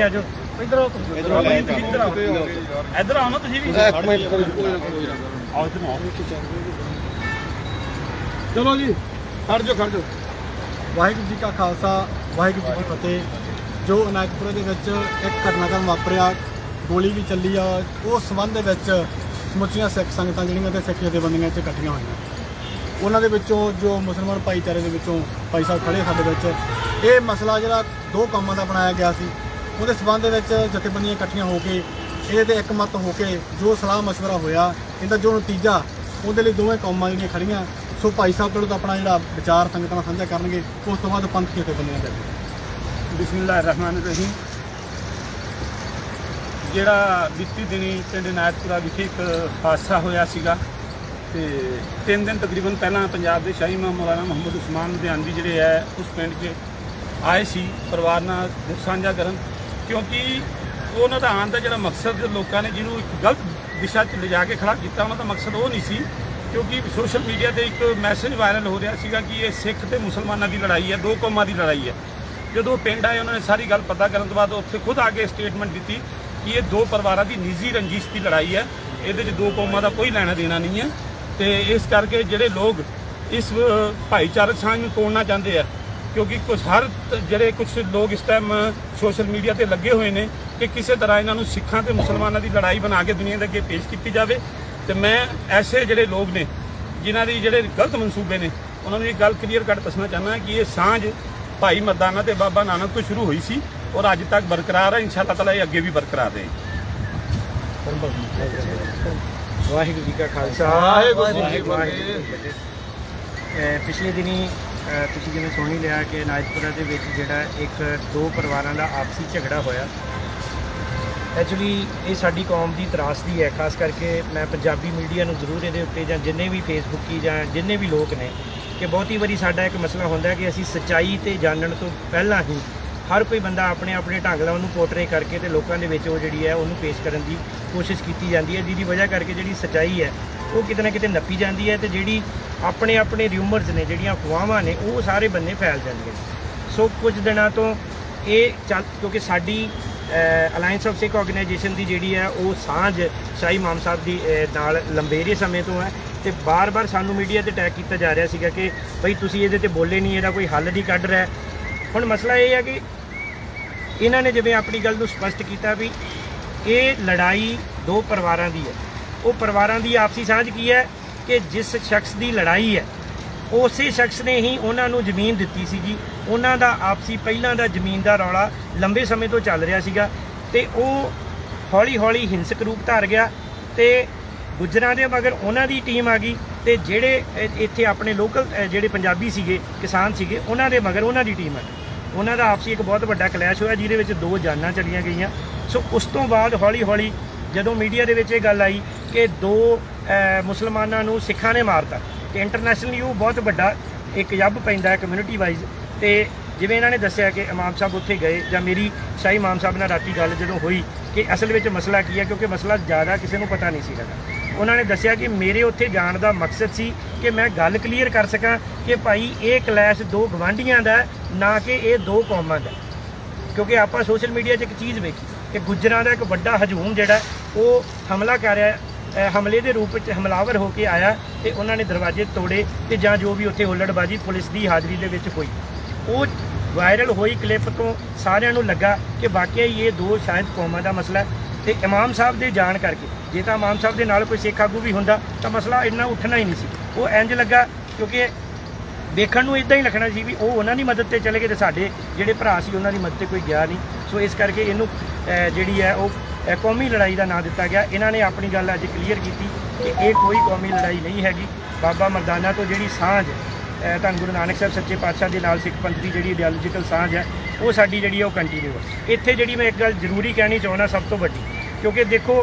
आजो इधर आओ तुम इधर आओ ना तुम भी आओ इधर आओ चलो जी खड़ जाओ वाहिगुरू जी का खालसा वाहिगुरू जी की फतेह। जो अनायतपुर के एक घटनाक्रम वापरिया गोली भी चली आ उस संबंध समुचिया सिख संगतां जिहड़ियां ते सिख जथेबंदियां इकट्ठियां होईयां उन्हां दे विचों जो मुसलमान भाईचारे दे विचों भाई साहब खड़े साडे विच ये मसला जिहड़ा दो कामां दा बनाया गया सी उहदे संबंध जथेबंदियां इकट्ठियां होकर ये एक मत होकर जो सलाह मशवरा होया इहदा जो नतीजा उहदे लई दोवें कौमां जिहड़ियां खड़ियां सो भाई साहब तो अपना जिहड़ा विचार संगतां साझा करनगे उस तो बाद पंथ जथेबंदियां दे बिस्मिल्लाह रहमान रहीम। जिहड़ा बीती दिनी पिंड अनायतपुरा विखे एक हादसा होया सीगा ते 3 दिन तकरीबन पहला पंजाब के शाही इमाम मौलाना मुहम्मद उस्मान लुधियानवी जिहड़े है उस पिंड च आए सी परिवार नाल दुख साझा करन क्योंकि उन्हां दा आउण दा जिहड़ा मकसद लोगों ने जिन्होंने एक गलत दिशा च लिजा के खड़ा किया उन्हां दा मकसद वो नहीं सी क्योंकि सोशल मीडिया पर एक मैसेज वायरल हो रहा सीगा कि ये सिख ते मुसलमानों की लड़ाई है, दो कौमां की लड़ाई है। जो पिंड आए उन्होंने सारी गल पता करने के बाद उत्थे खुद आके स्टेटमेंट दी कि ये दो परिवारों की निजी रंजिश की लड़ाई है, ये दो कौमां का कोई लेना देना नहीं है। तो इस करके जोड़े लोग इस भाईचारक सांझ में तोड़ना चाहते हैं क्योंकि कुछ हर जोड़े कुछ लोग इस टाइम सोशल मीडिया पर लगे हुए हैं कि किसी तरह इन्हों सिखां ते मुसलमानों की लड़ाई बना के दुनिया के अगे पेश की जाए। तो मैं ऐसे जोड़े लोग ने जिन्हों के जोड़े गलत मनसूबे ने उन्होंने एक गल क्लीयर कट दसना चाहना कि ये सांझ भाई मरदाना ते बाबा नानक तो शुरू हुई सी और अज तक बरकरार है। इंशाअल्लाह ताला ये अगे भी बरकरार रहे। वाहिगुरू जी का खालसा पिछले दिनी तुसीं जिवें सुन ही लिया कि अनायतपुरा दे विच जिहड़ा एक दो परिवारां दा आपसी झगड़ा होया। एक्चुअली ये साडी कौम की त्रासदी है, खास करके मैं पंजाबी मीडिया नूं जरूर इहदे उत्ते जां जिन्ने भी फेसबुकी जां जिन्ने भी लोग ने कि बहुती बारी साडा एक मसला होंदा है कि असीं सच्चाई ते जानण तो पहला ही हर कोई बंदा अपने अपने ढंग नाल उहनूं पोर्ट्रे करके ते लोकां दे विच ओह जिहड़ी है उहनूं पेश करन दी कोशिश कीती जांदी है, जिहदी वजह करके जिहड़ी सच्चाई है वो किते ना किते नप्पी जांदी है ते जिहड़ी अपने अपने र्यूमर्स ने जिहड़ियां अफवाहां ने वो सारे बन्ने फैल जांदियां। सो कुछ दिनों तो ये चल क्योंकि साडी अलायंस ऑफ सिख ऑर्गेनाइजेशन की जिहड़ी है वो सांझ शाही इमाम साहब की नाल लंबेरे समय तो है तो बार बार सानू मीडिया ते टैग किया जा रहा सीगा कि भाई तुसीं इहदे ते बोले नहीं, इहदा कोई हल नहीं कढ़ रहा। हुण मसला ये है कि इन्हां ने जिवें अपनी गल नूं स्पष्ट किया भी ये लड़ाई दो परिवारां दी है। वो परिवारां दी आपसी सांझ की है कि जिस शख्स की लड़ाई है उसे शख्स ने ही उन्हां नूं जमीन दित्ती सीगी। उन्हां दा आपसी पहलां दा जमीन दा रौला लंबे समय तो चल रहा सीगा ते ओह हौली हौली हिंसक रूप धार गया ते गुजरां दे मगर उन्हां दी टीम आ गई ते जिहड़े इत्थे अपने लोकल जिहड़े पंजाबी सीगे किसान सीगे उन्हां दे मगर उन्हां दी टीम आ गई। उन्हां दा आपसी एक बहुत वड्डा क्लैश होया जिहदे विच 2 जानां चलियां गईयां। सो उस तो बाद हौली हौली जदों मीडिया दे विच इह गल आई कि 2 मुसलमानां नूं सिखां ने मारता तो इंटरनैशनली वो बहुत वड्डा एक यब पैंदा कम्यूनिटी वाइज। तो जिवें इन्हां ने दस्सिया कि इमाम साहब उत्थे गए जां मेरी शाही इमाम साहब नाल राती गल जदों होई कि असल में मसला की है क्योंकि मसला ज़्यादा किसी को पता नहीं सी लगा। उन्होंने दस्सिया कि मेरे उत्थे जाण दा मकसद सी कि मैं गल क्लीयर कर सकां कि भाई ये क्लैश 2 गवांढियां दा ना कि ये 2 कौमां दा। क्योंकि आप सोशल मीडिया एक चीज़ वेखी कि गुजरां दा एक वड्डा हजूम जिहड़ा वो हमला कर रहा हमले के रूप में हमलावर होकर आया तो उन्होंने दरवाजे तोड़े तो जां जो भी उत्थे हुल्लड़बाजी पुलिस की हाज़री दे विच हुई वो वायरल हुई क्लिप तो सारिਆਂ ਨੂੰ लगा कि वाकई ये 2 शायद कौमां का मसला है। तो इमाम साहब के जान करके जे तो इमाम साहब के नाल कोई सिख आगू भी होंदा तो मसला इन्ना उठना ही नहीं सी। वो इंज लगा क्योंकि देखण नूं इदां ही लगना सी भी वो उन्हां दी मदद ते चले गए तो साडे जिहड़े भरा सी उन्हां दी मदद ते कोई गया नहीं। सो इस करके इनू जिहड़ी है वो कौमी लड़ाई का नाम दिता गया। इन्हों ने अपनी गल अज क्लीयर की कि ये कोई कौमी लड़ाई नहीं हैगी। बाबा मरदाना तो जी सांझ धन गुरु नानक साहब सच्चे पातशाह के नाल सिख पंथ की जी आइडियालॉजिकल सांझ है वो साडी जी कंटीन्यू है। इत्थे जी मैं एक गल जरूरी कहनी चाहना सब तो वड्डी क्योंकि देखो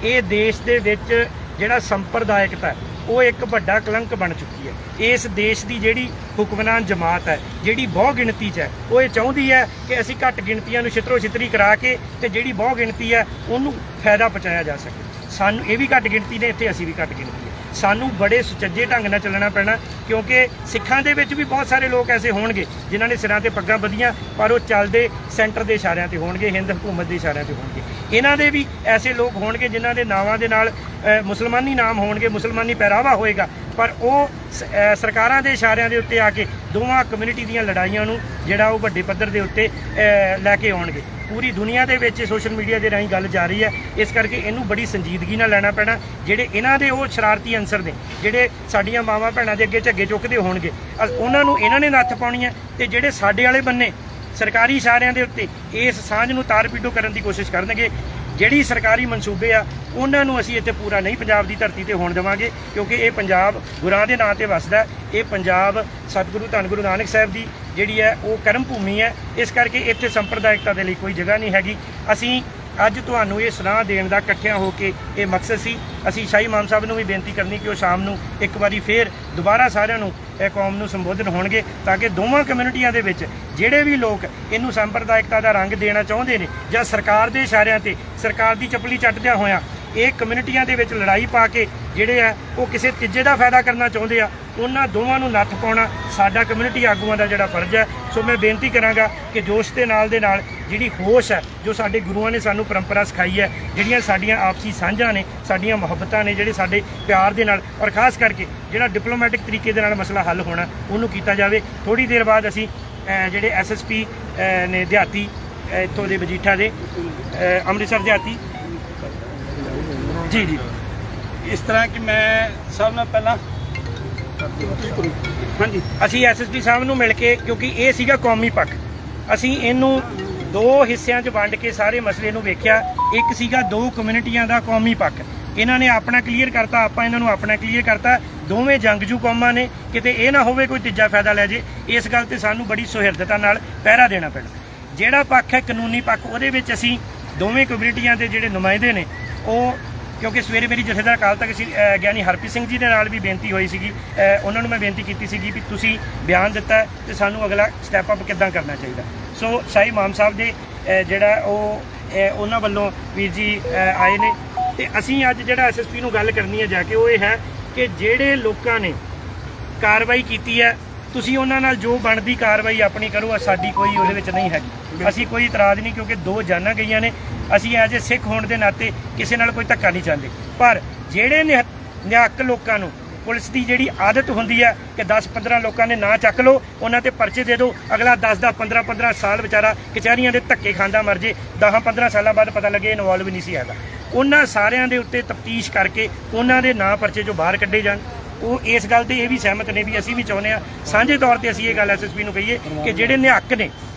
ये देश के विच जिहड़ा संप्रदायिकता है वो एक वड्डा कलंक बन चुकी है। इस देश की जिहड़ी हुक्मरान जमात है जिहड़ी बहु गिणती है वो ये चाहुंदी है कि असीं घट गिणतियां नूं छितरो छितरी करा के ते जिहड़ी बहु गिणती है उन्होंने फायदा पहुँचाया जा सके। सानूं ये भी घट गिणती ने इत्थे असीं भी घट गिणती है। ਸਾਨੂੰ ਬੜੇ ਸੁਚੱਜੇ ਢੰਗ ਨਾਲ ਚੱਲਣਾ ਪੈਣਾ, ਕਿਉਂਕਿ ਸਿੱਖਾਂ ਦੇ ਵਿੱਚ ਵੀ ਬਹੁਤ ਸਾਰੇ ਲੋਕ ਐਸੇ ਹੋਣਗੇ ਜਿਨ੍ਹਾਂ ਨੇ ਸਿਰਾਂ ਤੇ ਪੱਗਾਂ ਬੱਧੀਆਂ, ਪਰ ਉਹ ਚੱਲਦੇ ਸੈਂਟਰ ਦੇ ਇਸ਼ਾਰਿਆਂ ਤੇ ਹੋਣਗੇ, ਹਿੰਦ ਹਕੂਮਤ ਦੇ ਇਸ਼ਾਰਿਆਂ ਤੇ ਹੋਣਗੇ। ਇਹਨਾਂ ਦੇ ਵੀ ਐਸੇ ਲੋਕ ਹੋਣਗੇ ਜਿਨ੍ਹਾਂ ਦੇ ਨਾਵਾਂ ਦੇ ਨਾਲ ਮੁਸਲਮਾਨੀ ਨਾਮ ਹੋਣਗੇ, ਮੁਸਲਮਾਨੀ ਪਹਿਰਾਵਾ ਹੋਏਗਾ, ਪਰ ਉਹ ਸਰਕਾਰਾਂ ਦੇ ਇਸ਼ਾਰਿਆਂ ਦੇ ਉੱਤੇ ਆ ਕੇ ਦੋਵਾਂ ਕਮਿਊਨਿਟੀ ਦੀਆਂ ਲੜਾਈਆਂ ਨੂੰ ਜਿਹੜਾ ਉਹ ਵੱਡੇ ਪੱਧਰ ਦੇ ਉੱਤੇ ਲੈ ਕੇ ਆਉਣਗੇ। ਪੂਰੀ ਦੁਨੀਆ ਦੇ ਵਿੱਚ ਸੋਸ਼ਲ ਮੀਡੀਆ ਦੇ ਰਾਹੀਂ ਗੱਲ ਜਾ ਰਹੀ ਹੈ, ਇਸ ਕਰਕੇ ਇਹਨੂੰ ਬੜੀ ਸੰਜੀਦਗੀ ਨਾਲ ਲੈਣਾ ਪੈਣਾ। ਜਿਹੜੇ ਇਹਨਾਂ ਦੇ ਉਹ ਸ਼ਰਾਰਤੀ ਅੰਸਰ ਨੇ, ਜਿਹੜੇ ਸਾਡੀਆਂ ਮਾਵਾਂ ਭੈਣਾਂ ਦੇ ਅੱਗੇ ਝੱਗੇ ਚੁੱਕਦੇ ਹੋਣਗੇ, ਉਹਨਾਂ ਨੂੰ ਇਹਨਾਂ ਨੇ ਨੱਥ ਪਾਉਣੀ ਹੈ, ਤੇ ਜਿਹੜੇ ਸਾਡੇ ਵਾਲੇ ਬੰਨੇ ਸਰਕਾਰੀ ਇਸ਼ਾਰਿਆਂ ਦੇ ਉੱਤੇ ਇਸ ਸਾਂਝ ਨੂੰ ਤਾਰ ਪੀਟੋ ਕਰਨ ਦੀ ਕੋਸ਼ਿਸ਼ ਕਰਨਗੇ, ਜਿਹੜੀ ਸਰਕਾਰੀ ਮਨਸੂਬੇ ਆ ਉਹਨਾਂ ਨੂੰ ਅਸੀਂ ਇੱਥੇ ਪੂਰਾ ਨਹੀਂ ਪੰਜਾਬ ਦੀ ਧਰਤੀ ਤੇ ਹੋਣ ਦੇਵਾਂਗੇ, ਕਿਉਂਕਿ ਇਹ ਪੰਜਾਬ ਗੁਰਾਂ ਦੇ ਨਾਂ ਤੇ ਵਸਦਾ। ਇਹ ਪੰਜਾਬ ਸਤਿਗੁਰੂ ਧੰਨ ਗੁਰੂ ਨਾਨਕ ਸਾਹਿਬ ਦੀ ਜਿਹੜੀ ਹੈ ਉਹ ਕਰਮ ਭੂਮੀ ਹੈ, ਇਸ ਕਰਕੇ ਇੱਥੇ ਸੰਪਰਦਾਇਕਤਾ ਦੇ ਲਈ ਕੋਈ ਜਗ੍ਹਾ ਨਹੀਂ ਹੈਗੀ। ਅਸੀਂ ਅੱਜ ਤੁਹਾਨੂੰ ਇਹ ਸਲਾਹ ਦੇਣ ਦਾ ਇਕੱਠਿਆਂ ਹੋ ਕੇ ਇਹ ਮਕਸਦ ਸੀ। ਅਸੀਂ ਸ਼ਾਹੀ ਇਮਾਮ ਸਾਹਿਬ ਨੂੰ ਵੀ ਬੇਨਤੀ ਕਰਨੀ ਕਿ ਉਹ ਸ਼ਾਮ ਨੂੰ ਇੱਕ ਵਾਰੀ ਫੇਰ ਦੁਬਾਰਾ ਸਾਰਿਆਂ ਨੂੰ ਇਹ ਕੌਮ ਨੂੰ ਸੰਬੋਧਨ ਹੋਣਗੇ, ਤਾਂ ਕਿ ਦੋਵਾਂ ਕਮਿਊਨਿਟੀਆਂ ਦੇ ਵਿੱਚ ਜਿਹੜੇ ਵੀ ਲੋਕ ਇਹਨੂੰ ਸੰਪਰਦਾਇਕਤਾ ਦਾ ਰੰਗ ਦੇਣਾ ਚਾਹੁੰਦੇ ਨੇ ਜਾਂ ਸਰਕਾਰ ਦੇ ਇਸ਼ਾਰਿਆਂ ਤੇ ਸਰਕਾਰ ਦੀ ਚੱਪਲੀ ਚੱਟਦਿਆਂ ਹੋਇਆਂ ਇਹ ਕਮਿਊਨਿਟੀਆਂ ਦੇ ਵਿੱਚ ਲੜਾਈ ਪਾ ਕੇ ਜਿਹੜੇ ਆ ਉਹ ਕਿਸੇ ਤੀਜੇ ਦਾ ਫਾਇਦਾ ਕਰਨਾ ਚਾਹੁੰਦੇ ਆ, ਉਹਨਾਂ ਦੋਵਾਂ ਨੂੰ ਨੱਥ ਪਾਉਣਾ ਸਾਡਾ ਕਮਿਊਨਿਟੀ ਆਗੂਆਂ ਦਾ ਜਿਹੜਾ ਫਰਜ਼ ਹੈ। ਸੋ ਮੈਂ ਬੇਨਤੀ ਕਰਾਂਗਾ ਕਿ ਜੋਸ਼ ਦੇ ਨਾਲ ਜਿਹੜੀ ਹੋਸ਼ ਹੈ, ਜੋ ਸਾਡੇ ਗੁਰੂਆਂ ਨੇ ਸਾਨੂੰ ਪਰੰਪਰਾ ਸਿਖਾਈ ਹੈ, ਜਿਹੜੀਆਂ ਸਾਡੀਆਂ ਆਪਸੀ ਸਾਂਝਾਂ ਨੇ, ਸਾਡੀਆਂ ਮੁਹੱਬਤਾਂ ਨੇ, ਜਿਹੜੇ ਸਾਡੇ ਪਿਆਰ ਦੇ ਨਾਲ ਔਰ ਖਾਸ ਕਰਕੇ ਜਿਹੜਾ ਡਿਪਲੋਮੈਟਿਕ ਤਰੀਕੇ ਦੇ ਨਾਲ ਮਸਲਾ ਹੱਲ ਹੋਣਾ ਉਹਨੂੰ ਕੀਤਾ ਜਾਵੇ। ਥੋੜ੍ਹੀ ਦੇਰ ਬਾਅਦ ਅਸੀਂ ਜਿਹੜੇ SSP ਨੇ ਦਿਹਾਤੀ ਇੱਥੋਂ ਦੇ ਮਜੀਠਾ ਦੇ ਅੰਮ੍ਰਿਤਸਰ ਦਿਹਾਤੀ ਜੀ ਇਸ ਤਰ੍ਹਾਂ ਕਿ ਮੈਂ ਸਭ ਨਾਲ ਪਹਿਲਾਂ ਹਾਂਜੀ ਅਸੀਂ SSP ਸਾਹਿਬ ਨੂੰ ਮਿਲ ਕੇ, ਕਿਉਂਕਿ ਇਹ ਸੀਗਾ ਕੌਮੀ ਪੱਖ, ਅਸੀਂ ਇਹਨੂੰ ਦੋ ਹਿੱਸਿਆਂ 'ਚ ਵੰਡ ਕੇ ਸਾਰੇ ਮਸਲੇ ਨੂੰ ਵੇਖਿਆ। ਇੱਕ ਸੀਗਾ ਦੋ ਕਮਿਊਨਿਟੀਆਂ ਦਾ ਕੌਮੀ ਪੱਖ, ਇਹਨਾਂ ਨੇ ਆਪਣਾ ਕਲੀਅਰ ਕਰਤਾ, ਆਪਾਂ ਇਹਨਾਂ ਨੂੰ ਆਪਣਾ ਕਲੀਅਰ ਕਰਤਾ। ਦੋਵੇਂ ਜੰਗਜੂ ਕੌਮਾਂ ਨੇ, ਕਿਤੇ ਇਹ ਨਾ ਹੋਵੇ ਕੋਈ ਤੀਜਾ ਫਾਇਦਾ ਲੈ ਜੇ, ਇਸ ਗੱਲ ਤੇ ਸਾਨੂੰ ਬੜੀ ਸੁਹਿਰਦਤਾ ਨਾਲ ਪਹਿਰਾ ਦੇਣਾ ਪੈਣਾ। ਜਿਹੜਾ ਪੱਖ ਹੈ ਕਾਨੂੰਨੀ ਪੱਖ, ਉਹਦੇ ਵਿੱਚ ਅਸੀਂ ਦੋਵੇਂ ਕਮਿਊਨਿਟੀਆਂ ਦੇ ਜਿਹੜੇ ਨੁਮਾਇੰਦੇ ਨੇ ਉਹ, ਕਿਉਂਕਿ ਸਵੇਰੇ ਮੇਰੀ ਜਥੇਦਾਰ ਅਕਾਲ ਤਖਤ ਗਿਆਨੀ ਹਰਪ੍ਰੀਤ ਸਿੰਘ ਜੀ ਦੇ ਨਾਲ ਵੀ ਬੇਨਤੀ ਹੋਈ ਸੀਗੀ, ਉਹਨਾਂ ਨੂੰ ਮੈਂ ਬੇਨਤੀ ਕੀਤੀ ਸੀਗੀ ਵੀ ਤੁਸੀਂ ਬਿਆਨ ਦਿੱਤਾ ਤੇ ਸਾਨੂੰ ਅਗਲਾ ਸਟੈਪ ਅਪ ਕਿੱਦਾਂ ਕਰਨਾ ਚਾਹੀਦਾ। ਸੋ ਸ਼ਾਹੀ ਇਮਾਮ ਸਾਹਿਬ ਦੇ ਜਿਹੜਾ ਉਹ ਉਹਨਾਂ ਵੱਲੋਂ ਵੀਰ ਜੀ ਆਏ ਨੇ, ਤੇ ਅਸੀਂ ਅੱਜ ਜਿਹੜਾ SSP ਨੂੰ ਗੱਲ ਕਰਨੀ ਹੈ ਜਾ ਕੇ, ਉਹ ਇਹ ਹੈ ਕਿ ਜਿਹੜੇ ਲੋਕਾਂ ਨੇ ਕਾਰਵਾਈ ਕੀਤੀ ਹੈ ਤੁਸੀਂ ਉਹਨਾਂ ਨਾਲ ਜੋ ਬਣਦੀ ਕਾਰਵਾਈ ਆਪਣੀ ਕਰੋ, ਸਾਡੀ ਕੋਈ ਉਹਦੇ ਵਿੱਚ ਨਹੀਂ ਹੈਗੀ, ਅਸੀਂ ਕੋਈ ਇਤਰਾਜ਼ ਨਹੀਂ, ਕਿਉਂਕਿ ਦੋ ਜਾਨਾਂ ਗਈਆਂ ਨੇ। ਅਸੀਂ ਐਜ ਏ ਸਿੱਖ ਹੋਣ ਦੇ ਨਾਤੇ ਕਿਸੇ ਨਾਲ ਕੋਈ ਧੱਕਾ ਨਹੀਂ ਚਾਹੁੰਦੇ, ਪਰ ਜਿਹੜੇ ਨਿਹੱਕ ਲੋਕਾਂ ਨੂੰ ਪੁਲਿਸ ਦੀ ਜਿਹੜੀ ਆਦਤ ਹੁੰਦੀ ਹੈ ਕਿ 10-15 ਲੋਕਾਂ ਨੇ ਨਾ ਚੱਕ ਲਓ, ਉਹਨਾਂ ਤੇ ਪਰਚੇ ਦੇ ਦਿਓ, ਅਗਲਾ 10-10 15-15 ਸਾਲ ਵਿਚਾਰਾ ਕਚਹਿਰੀਆਂ ਦੇ ਧੱਕੇ ਖਾਂਦਾ ਮਰ ਜੇ, 10-15 ਸਾਲਾਂ ਬਾਅਦ ਪਤਾ ਲੱਗੇ ਇਨਵੋਲਵ ਨਹੀਂ ਸੀ ਹੈਗਾ। ਉਹਨਾਂ ਸਾਰਿਆਂ ਦੇ ਉੱਤੇ ਤਫਤੀਸ਼ ਕਰਕੇ ਉਹਨਾਂ ਦੇ ਨਾਂ ਪਰਚੇ 'ਚੋਂ ਬਾਹਰ ਕੱਢੇ ਜਾਣ। ਉਹ ਇਸ ਗੱਲ ਤੇ ਇਹ ਵੀ ਸਹਿਮਤ ਨੇ ਵੀ ਅਸੀਂ ਵੀ ਚਾਹੁੰਦੇ ਹਾਂ ਸਾਂਝੇ ਤੌਰ ਤੇ ਅਸੀਂ ਇਹ ਗੱਲ SSP ਨੂੰ ਕਹੀਏ ਕਿ ਜਿਹੜੇ ਨਿਹੱਕ ਨੇ,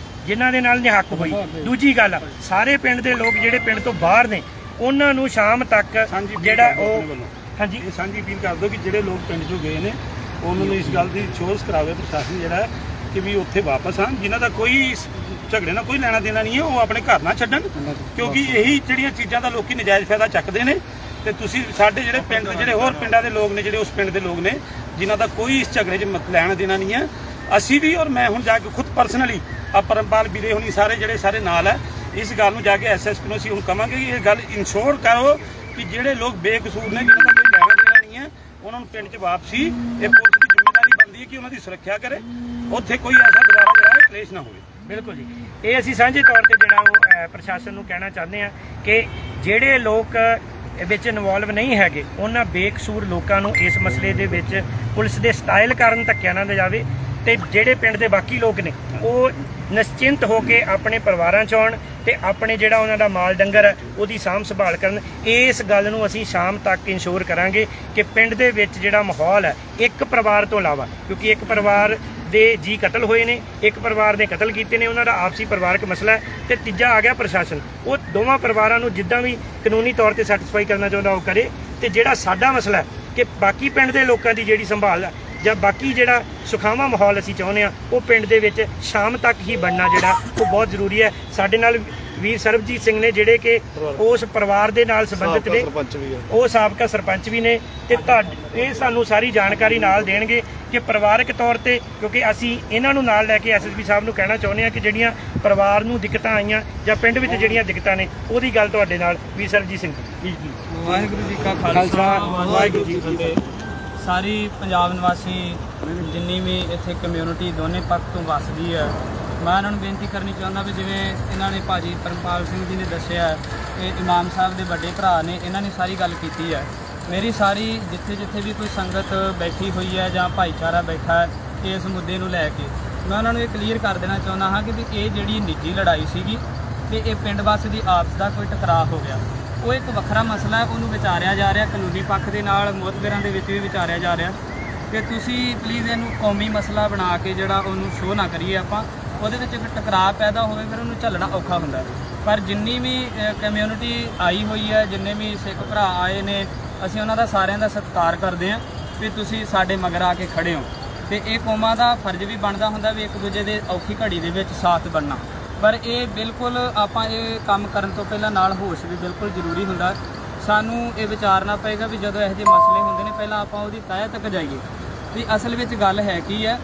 ਜਿਨ੍ਹਾਂ ਦੇ ਨਾਲ ਨਿਹੱਕ ਹੋਈ। ਦੂਜੀ ਗੱਲ, ਸਾਰੇ ਪਿੰਡ ਦੇ ਲੋਕ ਜਿਹੜੇ ਪਿੰਡ ਤੋਂ ਬਾਹਰ ਨੇ ਉਹਨਾਂ ਨੂੰ ਸ਼ਾਮ ਤੱਕ ਜਿਹੜਾ ਉਹ ਹਾਂਜੀ ਸਾਂਝੀ ਅਪੀਲ ਕਰ ਦਿਓ ਕਿ ਜਿਹੜੇ ਲੋਕ ਪਿੰਡ 'ਚੋਂ ਗਏ ਨੇ ਉਹਨਾਂ ਨੂੰ ਇਸ ਗੱਲ ਦੀ ਅਸ਼ੋਰੈਂਸ ਕਰਾਵੇ ਪ੍ਰਸ਼ਾਸਨ ਜਿਹੜਾ ਕਿ ਵੀ ਉੱਥੇ ਵਾਪਸ ਆਉਣ, ਜਿਨ੍ਹਾਂ ਦਾ ਕੋਈ ਝਗੜੇ ਨਾਲ ਕੋਈ ਲੈਣਾ ਦੇਣਾ ਨਹੀਂ ਹੈ, ਉਹ ਆਪਣੇ ਘਰ ਨਾ ਛੱਡਣ, ਕਿਉਂਕਿ ਇਹੀ ਜਿਹੜੀਆਂ ਚੀਜ਼ਾਂ ਦਾ ਲੋਕੀ ਨਜਾਇਜ਼ ਫਾਇਦਾ ਚੱਕਦੇ ਨੇ। ਤੇ ਤੁਸੀਂ ਸਾਡੇ ਜਿਹੜੇ ਪਿੰਡ ਜਿਹੜੇ ਹੋਰ ਪਿੰਡਾਂ ਦੇ ਲੋਕ ਨੇ, ਜਿਹੜੇ ਉਸ ਪਿੰਡ ਦੇ ਲੋਕ ਨੇ ਜਿਨ੍ਹਾਂ ਦਾ ਕੋਈ ਇਸ ਝਗੜੇ 'ਚ ਲੈਣਾ ਦੇਣਾ ਨਹੀਂ ਹੈ, ਅਸੀਂ ਵੀ ਔਰ ਮੈਂ ਹੁਣ ਜਾ ਕੇ ਖੁਦ ਪਰਸਨਲੀ ਪਰਮਪਾਲ ਵੀਰੇ ਹੋਣੀ ਸਾਰੇ ਨਾਲ ਹੈ, ਇਸ ਗੱਲ ਨੂੰ ਜਾ ਕੇ SSP ਨੂੰ ਅਸੀਂ ਹੁਣ ਕਹਾਂਗੇ ਕਿ ਇਹ ਗੱਲ ਇਨਸ਼ੋਰ ਕਰੋ ਕਿ ਜਿਹੜੇ ਲੋਕ ਬੇਕਸੂਰ ਨੇ, ਜਿਹਨਾਂ ਦਾ ਕੋਈ ਲੈਣਾ ਦੇਣਾ ਨਹੀਂ ਹੈ, ਉਹਨਾਂ ਨੂੰ ਪਿੰਡ 'ਚ ਵਾਪਸੀ, ਇਹ ਪੁਲਿਸ ਦੀ ਜ਼ਿੰਮੇਵਾਰੀ ਬਣਦੀ ਹੈ ਕਿ ਉਹਨਾਂ ਦੀ ਸੁਰੱਖਿਆ ਕਰੇ, ਉੱਥੇ ਕੋਈ ਐਸਾ ਦੁਬਾਰਾ ਜਿਹੜਾ ਕਲੇਸ਼ ਨਾ ਹੋਵੇ। ਬਿਲਕੁਲ ਜੀ, ਇਹ ਅਸੀਂ ਸਾਂਝੇ ਤੌਰ ਤੇ ਜਿਹੜਾ ਉਹ ਪ੍ਰਸ਼ਾਸਨ ਨੂੰ ਕਹਿਣਾ ਚਾਹੁੰਦੇ ਹਾਂ ਕਿ ਜਿਹੜੇ ਲੋਕ ਵਿੱਚ ਇਨਵੋਲਵ ਨਹੀਂ ਹੈਗੇ, ਉਹਨਾਂ ਬੇਕਸੂਰ ਲੋਕਾਂ ਨੂੰ ਇਸ ਮਸਲੇ ਦੇ ਵਿੱਚ ਪੁਲਿਸ ਦੇ ਸਟਾਈਲ ਕਾਰਨ ਧੱਕਿਆ ਨਾ ਜਾਵੇ, ਤੇ ਜਿਹੜੇ ਪਿੰਡ ਦੇ ਬਾਕੀ ਲੋਕ ਨੇ ਉਹ ਨਿਸ਼ਚਿੰਤ ਹੋ ਕੇ ਆਪਣੇ ਪਰਿਵਾਰਾਂ 'ਚ ਆਉਣ ਤੇ ਆਪਣੇ ਜਿਹੜਾ ਉਹਨਾਂ ਦਾ ਮਾਲ ਡੰਗਰ ਹੈ ਉਹਦੀ ਸਾਂਭ ਸੰਭਾਲ ਕਰਨ। ਇਸ ਗੱਲ ਨੂੰ ਅਸੀਂ ਸ਼ਾਮ ਤੱਕ ਇੰਸ਼ੋਰ ਕਰਾਂਗੇ ਕਿ ਪਿੰਡ ਦੇ ਵਿੱਚ ਜਿਹੜਾ ਮਾਹੌਲ ਹੈ, ਇੱਕ ਪਰਿਵਾਰ ਤੋਂ ਇਲਾਵਾ, ਕਿਉਂਕਿ ਇੱਕ ਪਰਿਵਾਰ ਦੇ ਜੀ ਕਤਲ ਹੋਏ ਨੇ, ਇੱਕ ਪਰਿਵਾਰ ਦੇ ਕਤਲ ਕੀਤੇ ਨੇ, ਉਹਨਾਂ ਦਾ ਆਪਸੀ ਪਰਿਵਾਰਕ ਮਸਲਾ ਹੈ, ਤੇ ਤੀਜਾ ਆ ਗਿਆ ਪ੍ਰਸ਼ਾਸਨ, ਉਹ ਦੋਵਾਂ ਪਰਿਵਾਰਾਂ ਨੂੰ ਜਿੱਦਾਂ ਵੀ ਕਾਨੂੰਨੀ ਤੌਰ ਤੇ ਸੈਟੀਸਫਾਈ ਕਰਨਾ ਚਾਹੁੰਦਾ ਉਹ ਕਰੇ। ਤੇ ਜਿਹੜਾ ਸਾਡਾ ਮਸਲਾ ਹੈ ਕਿ ਬਾਕੀ ਪਿੰਡ ਦੇ ਲੋਕਾਂ ਦੀ ਜਿਹੜੀ ਸੰਭਾਲ ਹੈ ਜਾਂ ਬਾਕੀ ਜਿਹੜਾ ਸੁਖਾਵਾਂ ਮਾਹੌਲ ਅਸੀਂ ਚਾਹੁੰਦੇ ਹਾਂ, ਉਹ ਪਿੰਡ ਦੇ ਵਿੱਚ ਸ਼ਾਮ ਤੱਕ ਹੀ ਬਣਨਾ ਜਿਹੜਾ ਉਹ ਬਹੁਤ ਜ਼ਰੂਰੀ ਹੈ। ਸਾਡੇ ਨਾਲ ਵੀਰ ਸਰਬਜੀਤ ਸਿੰਘ ਨੇ ਜਿਹੜੇ ਕਿ ਉਸ ਪਰਿਵਾਰ ਦੇ ਨਾਲ ਸੰਬੰਧਿਤ ਨੇ, ਉਹ ਸਾਬਕਾ ਸਰਪੰਚ ਵੀ ਨੇ, ਤੇ ਇਹ ਸਾਨੂੰ ਸਾਰੀ ਜਾਣਕਾਰੀ ਨਾਲ ਦੇਣਗੇ ਕਿ ਪਰਿਵਾਰਕ ਤੌਰ ਤੇ, ਕਿਉਂਕਿ ਅਸੀਂ ਇਹਨਾਂ ਨੂੰ ਨਾਲ ਲੈ ਕੇ SSP ਸਾਹਿਬ ਨੂੰ ਕਹਿਣਾ ਚਾਹੁੰਦੇ ਹਾਂ ਕਿ ਜਿਹੜੀਆਂ ਪਰਿਵਾਰ ਨੂੰ ਦਿੱਕਤਾਂ ਆਈਆਂ ਜਾਂ ਪਿੰਡ ਵਿੱਚ ਜਿਹੜੀਆਂ ਦਿੱਕਤਾਂ ਨੇ ਉਹਦੀ ਗੱਲ ਤੁਹਾਡੇ ਨਾਲ ਵੀਰ ਸਰਬਜੀਤ ਸਿੰਘ। ਵਾਹਿਗੁਰੂ ਜੀ ਕਾ ਖਾਲਸਾ, ਵਾਹਿਗੁਰੂ ਜੀ ਕੀ ਫਤਿਹ। ਸਾਰੀ ਪੰਜਾਬ ਨਿਵਾਸੀ ਜਿੰਨੀ ਵੀ ਇੱਥੇ ਕਮਿਊਨਿਟੀ ਦੋਨੇ ਪੱਖ ਤੋਂ ਵੱਸਦੀ ਹੈ, ਮੈਂ ਇਹਨਾਂ ਨੂੰ ਬੇਨਤੀ ਕਰਨੀ ਚਾਹੁੰਦਾ ਵੀ ਜਿਵੇਂ ਇਹਨਾਂ ਨੇ ਭਾਜੀ ਪਰਮਪਾਲ ਸਿੰਘ ਜੀ ਨੇ ਦੱਸਿਆ ਕਿ ਇਮਾਮ ਸਾਹਿਬ ਦੇ ਵੱਡੇ ਭਰਾ ਨੇ, ਇਹਨਾਂ ਨੇ ਸਾਰੀ ਗੱਲ ਕੀਤੀ ਹੈ। ਮੇਰੀ ਸਾਰੀ ਜਿੱਥੇ ਵੀ ਕੋਈ ਸੰਗਤ ਬੈਠੀ ਹੋਈ ਹੈ ਜਾਂ ਭਾਈਚਾਰਾ ਬੈਠਾ ਹੈ ਇਸ ਮੁੱਦੇ ਨੂੰ ਲੈ ਕੇ, ਮੈਂ ਉਹਨਾਂ ਨੂੰ ਇਹ ਕਲੀਅਰ ਕਰ ਦੇਣਾ ਚਾਹੁੰਦਾ ਹਾਂ ਕਿ ਵੀ ਇਹ ਜਿਹੜੀ ਨਿੱਜੀ ਲੜਾਈ ਸੀਗੀ ਤੇ ਇਹ ਪਿੰਡ ਵਾਸੀ ਦੀ ਆਪਸ ਦਾ ਕੋਈ ਟਕਰਾਅ ਹੋ ਗਿਆ, ਉਹ ਇੱਕ ਵੱਖਰਾ ਮਸਲਾ ਹੈ, ਉਹਨੂੰ ਵਿਚਾਰਿਆ ਜਾ ਰਿਹਾ, ਕਾਨੂੰਨੀ ਪੱਖ ਦੇ ਨਾਲ ਮੁਅਤਬਰਾਂ ਦੇ ਵਿੱਚ ਵੀ ਵਿਚਾਰਿਆ ਜਾ ਰਿਹਾ ਕਿ ਤੁਸੀਂ ਪਲੀਜ਼ ਇਹਨੂੰ ਕੌਮੀ ਮਸਲਾ ਬਣਾ ਕੇ ਜਿਹੜਾ ਉਹਨੂੰ ਸ਼ੋਅ ਨਾ ਕਰੀਏ ਆਪਾਂ, ਉਹਦੇ ਵਿੱਚ ਇੱਕ ਟਕਰਾਅ ਪੈਦਾ ਹੋਵੇ ਫਿਰ ਉਹਨੂੰ ਝੱਲਣਾ ਔਖਾ ਹੁੰਦਾ। ਪਰ ਜਿੰਨੀ ਵੀ ਕਮਿਊਨਿਟੀ ਆਈ ਹੋਈ ਹੈ, ਜਿੰਨੇ ਵੀ ਸਿੱਖ ਭਰਾ ਆਏ ਨੇ, ਅਸੀਂ ਉਹਨਾਂ ਦਾ ਸਾਰਿਆਂ ਦਾ ਸਤਿਕਾਰ ਕਰਦੇ ਹਾਂ ਵੀ ਤੁਸੀਂ ਸਾਡੇ ਮਗਰ ਆ ਕੇ ਖੜ੍ਹੇ ਹੋ, ਤੇ ਇਹ ਕੌਮਾਂ ਦਾ ਫਰਜ਼ ਵੀ ਬਣਦਾ ਹੁੰਦਾ ਵੀ ਇੱਕ ਦੂਜੇ ਦੇ ਔਖੀ ਘੜੀ ਦੇ ਵਿੱਚ ਸਾਥ ਬਣਨਾ। ਪਰ ਇਹ ਬਿਲਕੁਲ ਆਪਾਂ ਇਹ ਕੰਮ ਕਰਨ ਤੋਂ ਪਹਿਲਾਂ ਨਾਲ ਹੋਸ਼ ਵੀ ਬਿਲਕੁਲ ਜ਼ਰੂਰੀ ਹੁੰਦਾ। ਸਾਨੂੰ ਇਹ ਵਿਚਾਰਨਾ ਪਏਗਾ ਵੀ ਜਦੋਂ ਇਹੋ ਜਿਹੇ ਮਸਲੇ ਹੁੰਦੇ ਨੇ ਪਹਿਲਾਂ ਆਪਾਂ ਉਹਦੀ ਤਹਿ ਤੱਕ ਜਾਈਏ ਵੀ ਅਸਲ ਵਿੱਚ ਗੱਲ ਹੈ ਕੀ ਹੈ।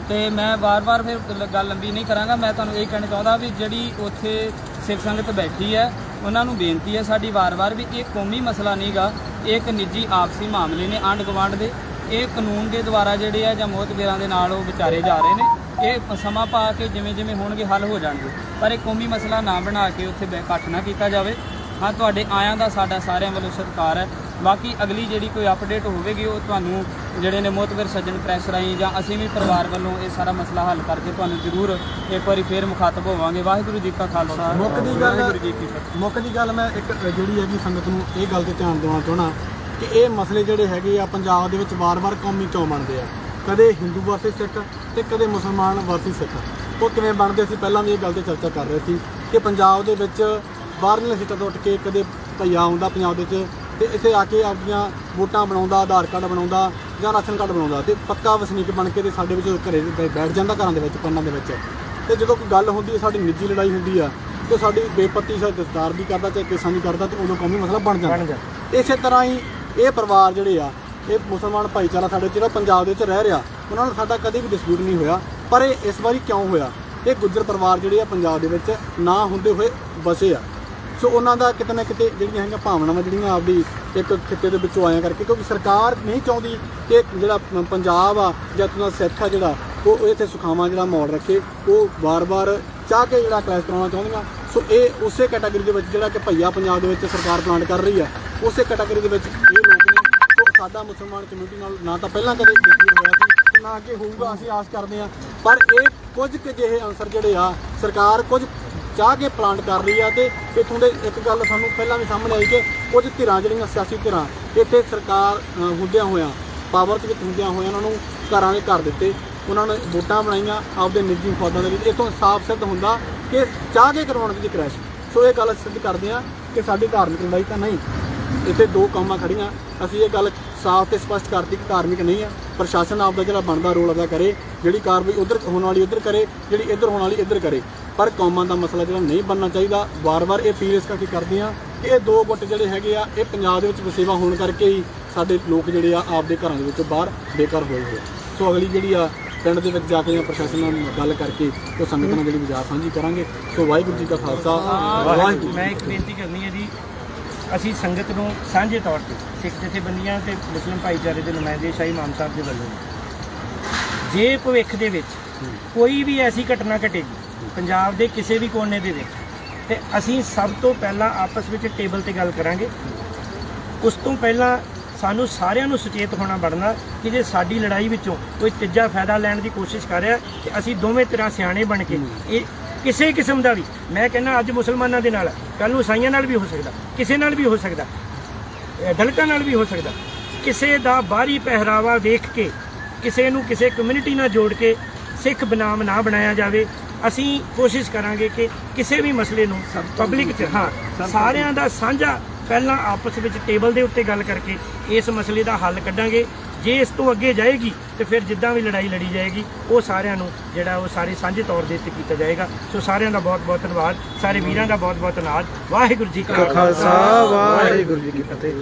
ਤੇ ਮੈਂ ਵਾਰ-ਵਾਰ ਫਿਰ ਗੱਲ ਲੰਬੀ ਨਹੀਂ ਕਰਾਂਗਾ, ਮੈਂ ਤੁਹਾਨੂੰ ਇਹ ਕਹਿਣਾ ਚਾਹੁੰਦਾ ਵੀ ਜਿਹੜੀ ਉੱਥੇ ਸਿੱਖ ਸੰਗਤ ਬੈਠੀ ਹੈ ਉਹਨਾਂ ਨੂੰ ਬੇਨਤੀ ਹੈ ਸਾਡੀ ਵਾਰ-ਵਾਰ ਵੀ ਇਹ ਕੌਮੀ ਮਸਲਾ ਨਹੀਂਗਾ, ਇਹ ਇੱਕ ਨਿੱਜੀ ਆਪਸੀ ਮਾਮਲੇ ਨੇ ਆਂਢ ਗੁਆਂਢ ਦੇ, ਇਹ ਕਾਨੂੰਨ ਦੇ ਦੁਆਰਾ ਜਿਹੜੇ ਆ ਜਾਂ ਮੁਅਤਬਰਾਂ ਦੇ ਨਾਲ ਉਹ ਵਿਚਾਰੇ ਜਾ ਰਹੇ ਨੇ। ਇਹ ਸਮਾਂ ਪਾ ਕੇ ਜਿਵੇਂ ਹੋਣਗੇ ਹੱਲ ਹੋ ਜਾਣਗੇ, ਪਰ ਇਹ ਕੌਮੀ ਮਸਲਾ ਨਾ ਬਣਾ ਕੇ ਉੱਥੇ ਇਕੱਠ ਨਾ ਕੀਤਾ ਜਾਵੇ। ਹਾਂ, ਤੁਹਾਡੇ ਆਇਆਂ ਦਾ ਸਾਡਾ ਸਾਰਿਆਂ ਵੱਲੋਂ ਸਤਿਕਾਰ ਹੈ। ਬਾਕੀ ਅਗਲੀ ਜਿਹੜੀ ਕੋਈ ਅਪਡੇਟ ਹੋਵੇਗੀ ਉਹ ਤੁਹਾਨੂੰ ਜਿਹੜੇ ਨੇ ਮੁਅਤਬਰ ਸੱਜਣ ਪ੍ਰੈਸ ਰਾਹੀਂ ਜਾਂ ਅਸੀਂ ਵੀ ਪਰਿਵਾਰ ਵੱਲੋਂ ਇਹ ਸਾਰਾ ਮਸਲਾ ਹੱਲ ਕਰਕੇ ਤੁਹਾਨੂੰ ਜ਼ਰੂਰ ਇੱਕ ਵਾਰੀ ਫੇਰ ਮੁਖਾਤਬ ਹੋਵਾਂਗੇ। ਵਾਹਿਗੁਰੂ ਜੀ ਕਾ ਖਾਲਸਾ, ਵਾਹਿਗੁਰੂ ਜੀ ਕੀ ਫਤਿਹ। ਮੁੱਖ ਦੀ ਗੱਲ ਮੈਂ ਇੱਕ ਜਿਹੜੀ ਹੈਗੀ ਸੰਗਤ ਨੂੰ ਇਹ ਗੱਲ ਤੇ ਧਿਆਨ ਦਿਵਾਉਣਾ ਚਾਹੁੰਦਾ ਕਿ ਇਹ ਮਸਲੇ ਜਿਹੜੇ ਹੈਗੇ ਆ ਪੰਜਾਬ ਦੇ ਵਿੱਚ ਵਾਰ-ਵਾਰ ਕੌਮੀ ਕਿਉਂ ਬਣਦੇ ਆ, ਕਦੇ ਹਿੰਦੂ ਵਰਸਸ ਸਿੱਖ ਤੇ ਕਦੇ ਮੁਸਲਮਾਨ ਵਰਸਸ ਸਿੱਖ। ਉਹ ਕਿਵੇਂ ਬਣਦੇ ਸੀ, ਪਹਿਲਾਂ ਵੀ ਇਹ ਗੱਲ ਤੇ ਚਰਚਾ ਕਰ ਰਹੇ ਸੀ ਕਿ ਪੰਜਾਬ ਦੇ ਵਿੱਚ ਬਾਹਰਲੀਆਂ ਸੀਟਾਂ ਤੋਂ ਉੱਠ ਕੇ ਕਦੇ ਭਈਆ ਆਉਂਦਾ ਪੰਜਾਬ ਦੇ ਵਿੱਚ ਤੇ ਇੱਥੇ ਆ ਕੇ ਆਪਣੀਆਂ ਵੋਟਾਂ ਬਣਾਉਂਦਾ, ਆਧਾਰ ਕਾਰਡ ਬਣਾਉਂਦਾ ਜਾਂ ਰਾਸ਼ਨ ਕਾਰਡ ਬਣਾਉਂਦਾ ਤੇ ਪੱਕਾ ਵਸਨੀਕ ਬਣ ਕੇ ਤੇ ਸਾਡੇ ਵਿੱਚ ਘਰੇ ਬੈਠ ਜਾਂਦਾ ਘਰਾਂ ਦੇ ਵਿੱਚ, ਪਿੰਡਾਂ ਦੇ ਵਿੱਚ। ਤੇ ਜਦੋਂ ਕੋਈ ਗੱਲ ਹੁੰਦੀ ਹੈ, ਸਾਡੀ ਨਿੱਜੀ ਲੜਾਈ ਹੁੰਦੀ ਆ ਤੇ ਸਾਡੀ ਬੇਪੱਤੀ ਦਸਤਾਰ ਦੀ ਕਰਦਾ ਚਾਹੇ ਕੇਸਾਂ ਦੀ ਕਰਦਾ ਤੇ ਉਦੋਂ ਕੌਮੀ ਮਸਲਾ ਬਣ ਜਾਂਦਾ। ਇਸੇ ਤਰ੍ਹਾਂ ਹੀ ਇਹ ਪਰਿਵਾਰ ਜਿਹੜੇ ਆ, ਇਹ ਮੁਸਲਮਾਨ ਭਾਈਚਾਰਾ ਸਾਡੇ ਜਿਹੜਾ ਪੰਜਾਬ ਦੇ ਵਿੱਚ ਰਹਿ ਰਿਹਾ, ਉਹਨਾਂ ਨਾਲ ਸਾਡਾ ਕਦੇ ਵੀ ਡਿਸਪਿਊਟ ਨਹੀਂ ਹੋਇਆ। ਪਰ ਇਹ ਇਸ ਵਾਰੀ ਕਿਉਂ ਹੋਇਆ? ਇਹ ਗੁੱਜਰ ਪਰਿਵਾਰ ਜਿਹੜੇ ਆ ਪੰਜਾਬ ਦੇ ਵਿੱਚ ਨਾ ਹੁੰਦੇ ਹੋਏ ਵਸੇ ਆ, ਸੋ ਉਹਨਾਂ ਦਾ ਕਿਤੇ ਨਾ ਕਿਤੇ ਜਿਹੜੀਆਂ ਹੈਗੀਆਂ ਭਾਵਨਾਵਾਂ ਜਿਹੜੀਆਂ ਆਪਦੀ ਇੱਕ ਖਿੱਤੇ ਦੇ ਵਿੱਚੋਂ ਆਇਆ ਕਰਕੇ, ਕਿਉਂਕਿ ਸਰਕਾਰ ਨਹੀਂ ਚਾਹੁੰਦੀ ਕਿ ਜਿਹੜਾ ਪੰਜਾਬ ਆ ਜਾਂ ਤੁਸੀਂ ਸਿੱਖ ਆ ਜਿਹੜਾ ਉਹ ਇੱਥੇ ਸੁਖਾਵਾਂ ਜਿਹੜਾ ਮੋੜ ਰੱਖੇ, ਉਹ ਵਾਰ-ਵਾਰ ਚਾਹ ਕੇ ਜਿਹੜਾ ਕਲੈਸ਼ ਕਰਾਉਣਾ ਚਾਹੁੰਦੀਆਂ। ਸੋ ਇਹ ਉਸੇ ਕੈਟਾਗਰੀ ਦੇ ਵਿੱਚ ਜਿਹੜਾ ਕਿ ਭਈਆ ਪੰਜਾਬ ਦੇ ਵਿੱਚ ਸਰਕਾਰ ਪਲਾਂਟ ਕਰ ਰਹੀ ਆ, ਉਸੇ ਕੈਟਾਗਰੀ ਦੇ ਵਿੱਚ ਇਹ ਲੋਕ ਨੇ। ਸੋ ਸਾਡਾ ਮੁਸਲਮਾਨ ਕਮਿਊਨਿਟੀ ਨਾਲ ਨਾ ਤਾਂ ਪਹਿਲਾਂ ਕਦੇ ਡਿਸਪਿਊਟ ਹੋਇਆ ਸੀ ਤੇ ਨਾ ਅੱਗੇ ਹੋਊਗਾ, ਅਸੀਂ ਆਸ ਕਰਦੇ ਹਾਂ। ਪਰ ਇਹ ਕੁਝ ਕੁ ਜਿਹੇ ਅਨਸਰ ਜਿਹੜੇ ਆ ਸਰਕਾਰ ਕੁਝ ਚਾਹ ਕੇ ਪਲਾਂਟ ਕਰ ਰਹੀ ਆ। ਤੇ ਇੱਥੋਂ ਦੇ ਇੱਕ ਗੱਲ ਸਾਨੂੰ ਪਹਿਲਾਂ ਵੀ ਸਾਹਮਣੇ ਆਈ ਕਿ ਕੁਝ ਧਿਰਾਂ ਜਿਹੜੀਆਂ ਸਿਆਸੀ ਧਿਰਾਂ ਇੱਥੇ ਸਰਕਾਰ ਹੁੰਦਿਆਂ ਹੋਇਆਂ, ਪਾਵਰ ਦੇ ਵਿੱਚ ਹੁੰਦਿਆਂ ਹੋਇਆਂ, ਉਹਨਾਂ ਨੂੰ ਘਰਾਂ ਦੇ ਘਰ ਦਿੱਤੇ, ਉਹਨਾਂ ਨੇ ਵੋਟਾਂ ਬਣਾਈਆਂ ਆਪਦੇ ਨਿੱਜੀ ਮਫਾਦਾਂ ਦੇ ਵਿੱਚ। ਇੱਥੋਂ ਸਾਫ਼ ਸਿੱਧ ਹੁੰਦਾ ਕਿ ਚਾਹ ਕੇ ਕਰਵਾਉਣ ਦੀ ਕ੍ਰੈਸ਼। ਸੋ ਇਹ ਗੱਲ ਸਿੱਧ ਕਰਦੇ ਹਾਂ ਕਿ ਸਾਡੀ ਧਾਰਮਿਕ ਲੜਾਈ ਤਾਂ ਨਹੀਂ, ਇੱਥੇ ਦੋ ਕੌਮਾਂ ਖੜੀਆਂ। ਅਸੀਂ ਇਹ ਗੱਲ ਸਾਫ਼ ਤੇ ਸਪਸ਼ਟ ਕਰਤੀ ਕਿ ਧਾਰਮਿਕ ਨਹੀਂ ਆ। ਪ੍ਰਸ਼ਾਸਨ ਆਪਦਾ ਜਿਹੜਾ ਬਣਦਾ ਰੋਲ ਅਦਾ ਕਰੇ, ਜਿਹੜੀ ਕਾਰਵਾਈ ਉੱਧਰ ਹੋਣ ਵਾਲੀ ਉੱਧਰ ਕਰੇ, ਜਿਹੜੀ ਇੱਧਰ ਹੋਣ ਵਾਲੀ ਇੱਧਰ ਕਰੇ, ਪਰ ਕੌਮਾਂ ਦਾ ਮਸਲਾ ਜਿਹੜਾ ਨਹੀਂ ਬਣਨਾ ਚਾਹੀਦਾ। ਵਾਰ-ਵਾਰ ਇਹ ਅਪੀਲ ਇਸ ਕਰਕੇ ਕਰਦੇ ਹਾਂ ਕਿ ਇਹ ਦੋ ਗੁੱਟ ਜਿਹੜੇ ਹੈਗੇ ਆ, ਇਹ ਪੰਜਾਬ ਦੇ ਵਿੱਚ ਵਸੇਵਾ ਹੋਣ ਕਰਕੇ ਹੀ ਸਾਡੇ ਲੋਕ ਜਿਹੜੇ ਆ ਆਪਦੇ ਘਰਾਂ ਦੇ ਵਿੱਚੋਂ ਬਾਹਰ ਬੇਘਰ ਹੋਏ ਹੋਏ। ਸੋ ਅਗਲੀ ਜਿਹੜੀ ਆ ਪਿੰਡ ਦੇ ਵਿੱਚ ਜਾ ਕੇ ਜਾਂ ਪ੍ਰਸ਼ਾਸਨ ਨਾਲ ਗੱਲ ਕਰਕੇ ਉਹ ਸੰਗਤ ਨਾਲ ਜਿਹੜੀ ਵਿਚਾਰ ਸਾਂਝੀ ਕਰਾਂਗੇ। ਸੋ ਵਾਹਿਗੁਰੂ ਜੀ ਕਾ ਖਾਲਸਾ, ਵਾਹਿਗੁਰੂ। ਮੈਂ ਇੱਕ ਬੇਨਤੀ ਕਰਨੀ ਹੈ ਜੀ, ਅਸੀਂ ਸੰਗਤ ਨੂੰ ਸਾਂਝੇ ਤੌਰ ਤੇ ਸਿੱਖ ਜਥੇਬੰਦੀਆਂ ਤੇ ਮੁਸਲਿਮ ਭਾਈਚਾਰੇ ਦੇ ਨੁਮਾਇੰਦੇ ਸ਼ਾਹੀ ਇਮਾਮ ਸਾਹਿਬ ਦੇ ਵੱਲੋਂ ਜੇ ਭਵਿੱਖ ਦੇ ਵਿੱਚ ਕੋਈ ਵੀ ਐਸੀ ਘਟਨਾ ਘਟੇਗੀ ਪੰਜਾਬ ਦੇ ਕਿਸੇ ਵੀ ਕੋਨੇ ਦੇ ਵਿੱਚ, ਤੇ ਅਸੀਂ ਸਭ ਤੋਂ ਪਹਿਲਾਂ ਆਪਸ ਵਿੱਚ ਟੇਬਲ ਤੇ ਗੱਲ ਕਰਾਂਗੇ। ਉਸ ਤੋਂ ਪਹਿਲਾਂ ਸਾਨੂੰ ਸਾਰਿਆਂ ਨੂੰ ਸੁਚੇਤ ਹੋਣਾ ਬਣਨਾ ਕਿ ਜੇ ਸਾਡੀ ਲੜਾਈ ਵਿੱਚੋਂ ਕੋਈ ਤੀਜਾ ਫਾਇਦਾ ਲੈਣ ਦੀ ਕੋਸ਼ਿਸ਼ ਕਰ ਰਿਹਾ ਤੇ ਅਸੀਂ ਦੋਵੇਂ ਤਰ੍ਹਾਂ ਸਿਆਣੇ ਬਣ ਕੇ ਇਹ ਕਿਸੇ ਕਿਸਮ ਦਾ ਵੀ, ਮੈਂ ਕਹਿੰਦਾ ਅੱਜ ਮੁਸਲਮਾਨਾਂ ਦੇ ਨਾਲ, ਕੱਲ੍ਹ ਨੂੰ ਈਸਾਈਆਂ ਨਾਲ ਵੀ ਹੋ ਸਕਦਾ, ਕਿਸੇ ਨਾਲ ਵੀ ਹੋ ਸਕਦਾ, ਦਲਿਤਾਂ ਨਾਲ ਵੀ ਹੋ ਸਕਦਾ, ਕਿਸੇ ਦਾ ਬਾਹਰੀ ਪਹਿਰਾਵਾ ਵੇਖ ਕੇ ਕਿਸੇ ਨੂੰ ਕਿਸੇ ਕਮਿਊਨਿਟੀ ਨਾਲ ਜੋੜ ਕੇ ਸਿੱਖ ਬਨਾਮ ਨਾ ਬਣਾਇਆ ਜਾਵੇ। ਅਸੀਂ ਕੋਸ਼ਿਸ਼ ਕਰਾਂਗੇ ਕਿ ਕਿਸੇ ਵੀ ਮਸਲੇ ਨੂੰ ਪਬਲਿਕ 'ਚ ਸਾਰਿਆਂ ਦਾ ਸਾਂਝਾ ਪਹਿਲਾਂ ਆਪਸ ਵਿੱਚ ਟੇਬਲ ਦੇ ਉੱਤੇ ਗੱਲ ਕਰਕੇ ਇਸ ਮਸਲੇ ਦਾ ਹੱਲ ਕੱਢਾਂਗੇ। ਜੇ ਇਸ ਤੋਂ ਅੱਗੇ ਜਾਏਗੀ ਤੇ ਫਿਰ ਜਿੱਦਾਂ ਵੀ ਲੜਾਈ ਲੜੀ ਜਾਏਗੀ ਉਹ ਸਾਰਿਆਂ ਨੂੰ ਜਿਹੜਾ ਉਹ ਸਾਰੇ ਸਾਂਝੇ ਤੌਰ ਦੇ ਉੱਤੇ ਕੀਤਾ ਜਾਏਗਾ। ਸੋ ਸਾਰਿਆਂ ਦਾ ਬਹੁਤ ਬਹੁਤ ਧੰਨਵਾਦ, ਸਾਰੇ ਵੀਰਾਂ ਦਾ ਬਹੁਤ ਬਹੁਤ ਧੰਨਵਾਦ। ਵਾਹਿਗੁਰੂ ਜੀ ਕਾ ਖਾਲਸਾ, ਵਾਹਿਗੁਰੂ ਜੀ ਕੀ ਫਤਿਹ।